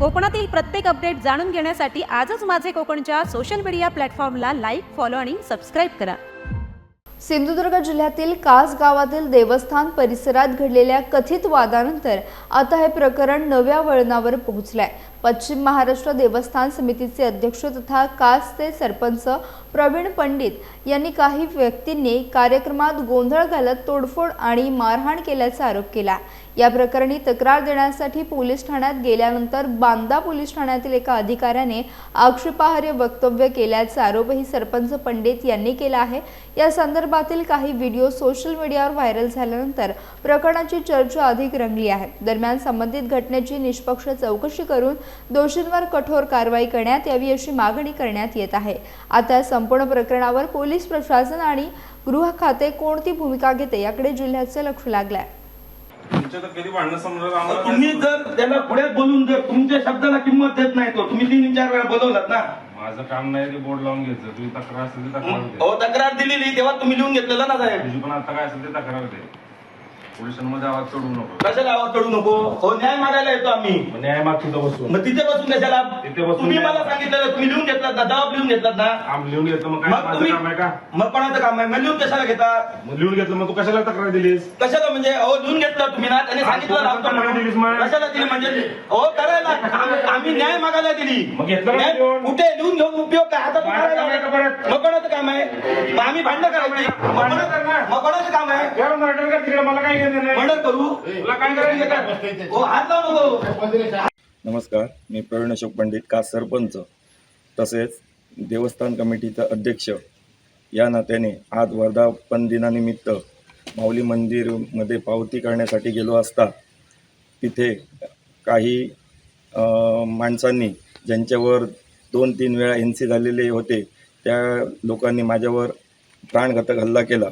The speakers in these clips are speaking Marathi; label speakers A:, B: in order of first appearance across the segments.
A: कोकणातील प्रत्येक अपडेट जाणून घेण्यासाठी आजच माझे कोकणच्या सोशल मीडिया प्लॅटफॉर्मला लाईक, फॉलो आणि सबस्क्राईब करा।
B: सिंधुदुर्ग जिल्ह्यातील कास गावातील देवस्थान परिसरात घडलेल्या कथित वादानंतर आता हे प्रकरण नव्या वळणावर पोहोचलंय। पश्चिम महाराष्ट्र देवस्थान समितीचे अध्यक्ष तथा कासचे सरपंच प्रवीण पंडित यांनी काही व्यक्तींनी कार्यक्रमात गोंधळ घालत तोडफोड आणि मारहाण केल्याचा आरोप केला। या प्रकरणी तक्रार देण्यासाठी पोलीस ठाण्यात गेल्यानंतर बांदा पोलीस ठाण्यातील एका अधिकाऱ्याने आक्षेपार्ह वक्तव्य केल्याचा आरोपही सरपंच पंडित यांनी केला आहे। या संदर्भातील काही व्हिडिओ सोशल मीडियावर व्हायरल झाल्यानंतर प्रकरणाची चर्चा अधिक रंगली आहे। दरम्यान संबंधित घटनेची निष्पक्ष चौकशी करून दोषींवर कठोर कारवाई करण्यात यावी अशी मागणी करण्यात येत आहे। आता संपूर्ण प्रकरणावर पोलीस प्रशासन आणि गृह खाते कोणती भूमिका घेते याकडे जिल्ह्याचे लक्ष लागले आहे।
C: तुम्ही जर त्याला पुढे बोलून जर तुमच्या शब्दाला किंमत देत नाही तो तुम्ही 3-4 वेळा बोलवलात ना।
D: माझं काम नाही ते बोर्ड लावून घ्यायचं। तुम्ही तक्रार असेल ते तक्रार
C: हो तक्रार दिलेली तेव्हा तुम्ही लिहून घेतलेलं ना साहेब।
D: तुझी पण आता काय असेल ते तक्रार दे। पोलिसांमध्ये आवाज चढवू नको।
C: कशाला आवाज चढू नको? हो न्याय मागायला येतो आम्ही।
D: न्याय माग तिथं बसून।
C: मग तिथे बसून कशाला?
D: तिथे बसून
C: तुम्ही मला सांगितलेलं तुम्ही लिहून घेतलात ना, जबाब लिहून घेतलात ना।
D: आम लिहून घेतलं मग काय
C: मग
D: माझं
C: तुम्ही
D: काम आहे का?
C: मग कोणाचं काम आहे? मग लिहून कशाला घेता?
D: मग लिहून घेतलं मग तू कशाला तक्रार दिलीस?
C: कशाला म्हणजे अहो लिहून घेतलं तुम्ही ना, त्याने सांगितलं ना कशाला दिली म्हणजे हो करायला आम्ही न्याय मागायला दिली।
D: मग घेतलं
C: न्याय कुठे लिहून घेऊन उपयोग काय? आता मग कोणाचं काम आहे? मग आम्ही भांडण करायची? मग कोणाचं काम आहे?
D: मला काय घेणं नाही।
C: भांडण करू
D: तुला काय करायचं?
C: हो हात लावू नको।
E: नमस्कार, मी प्रवीण अशोक पंडित कास सरपंच तसेच देवस्थान कमिटीचा अध्यक्ष या नात्याने आज वर्धापन दिनानिमित्त माऊली मंदिरमध्ये पावती करण्यासाठी गेलो असता तिथे काही माणसांनी ज्यांच्यावर 2-3 वेळा एनसी झालेले होते त्या लोकांनी माझ्यावर प्राणघातक हल्ला केला।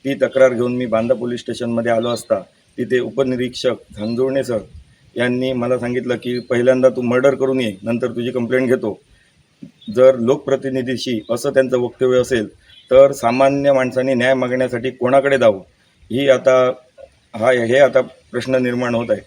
E: ती तक्रार घेऊन मी बांदा पोलीस स्टेशनमध्ये आलो असता तिथे उपनिरीक्षक झांजुर्णे सर यांनी मला सांगितलं की पहिल्यांदा तू मर्डर करून ये, नंतर तुझी कंप्लेंट घेतो। जर लोकप्रतिनिधीशी असं त्यांचं वक्तव्य असेल तर सामान्य माणसांनी न्याय मागण्यासाठी कोणाकडे जावं हे आता प्रश्न निर्माण होत आहे।